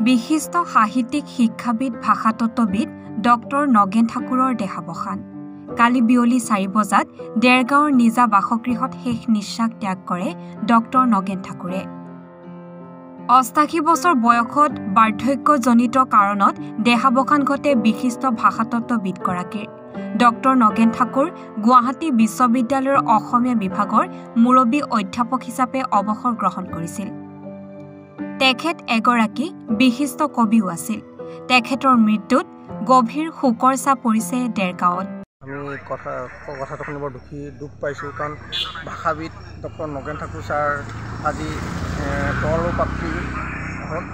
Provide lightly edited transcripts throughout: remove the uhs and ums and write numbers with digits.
বিশিষ্ট সাহিত্যিক শিক্ষাবিদ ভাষাতত্ত্ববিদ ডক্টৰ নগেন ঠাকুৰৰ দেহাৱসান কালি বিয়লি 4 বজাত দেৰগাঁৱৰ নিজা বাসগৃহত শেষ নিশ্বাস ত্যাগ কৰে ডক্টৰ নগেন ঠাকুৰে 88 বছৰ বয়সত বাৰ্ধক্যজনিত কাৰণত দেহাৱসান ঘটে বিশিষ্ট ভাষাতত্ত্ববিদগৰাকীৰ ডক্টৰ নগেন ঠাকুৰ গুৱাহাটী বিশ্ববিদ্যালয়ৰ অসমীয়া বিভাগৰ মুৰব্বী অধ্যাপক হিচাপে অৱসৰ গ্ৰহণ কৰিছিল তেখেত এগৰাকী বিশিষ্ট কবিও আছিল তেখেতৰ মৃত্যুত গভীৰ শোকৰ ছাপ পৰিছে দেৰগাঁৱত আমি কথাটো শুনি বৰ দুখ পাইছোঁ কাৰণ ভাষাবিদ ডক্টৰ নগেন ঠাকুৰ ছাৰ আজি পৰলোকপ্ৰাপ্তি হ'ল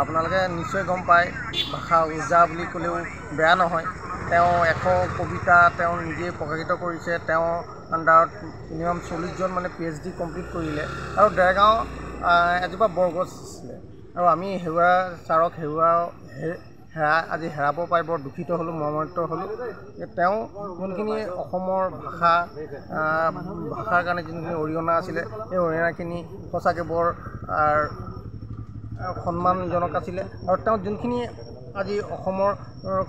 আপোনালোকে নিশ্চয় গম পায় ভাষা ওজা বুলি ক'লেও বেয়া নহয় তেওঁ 100 কবিতা তেওঁ নিজে প্ৰকাশিত কৰিছে তেওঁ আণ্ডাৰত মিনিমাম 40জন মানে PhD কমপ্লিট কৰিলে আৰু দেৰগাঁও এজোপা বৰগছ আছিলে আৰু আমি ছাৰক আজি হেৰাব পাই বৰ দুখিত হ'লোঁ মৰ্মান্বিত হ'লোঁ তেওঁ যোনখিনি অসমৰ ভাষাৰ কাৰণে যোনখিনি অৰিহণা আছিলে সেই অৰিহণাখিনি সঁচাকৈ বৰ সন্মানজনক আছিলে আৰু তেওঁ যোনখিনি আজি অসমৰ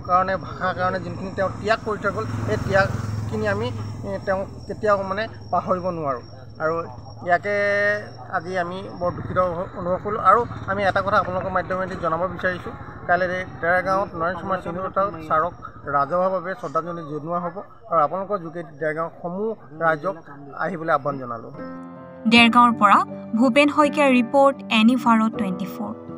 কাৰণে ভাষাৰ কাৰণে যোনখিনি তেওঁ ত্যাগ কৰি থৈ গ'ল সেই ত্যাগখিনি আমি তেওঁক কেতিয়াও মানে পাহৰিব নোৱাৰোঁ আৰু ইয়াকে আজি আমি বৰ দুখিত অনুভৱ কৰিলোঁ আৰু আমি এটা কথা আপোনালোকৰ মাধ্যমেদি জনাব বিচাৰিছোঁ কাইলৈ দেৰগাঁৱত নৰেন্দ্ৰ কুমাৰ সিন্ধুতাক ছাৰক ৰাজহুৱাভাৱে শ্ৰদ্ধাঞ্জলি জনোৱা হ'ব আৰু আপোনালোকৰ যোগেদি দেৰগাঁৱৰ সমূহ ৰাইজক আহিবলৈ আহ্বান জনালোঁ দেৰগাঁৱৰ পৰা ভূপেন শইকীয়াৰ ৰিপৰ্ট এনিভাৰত 24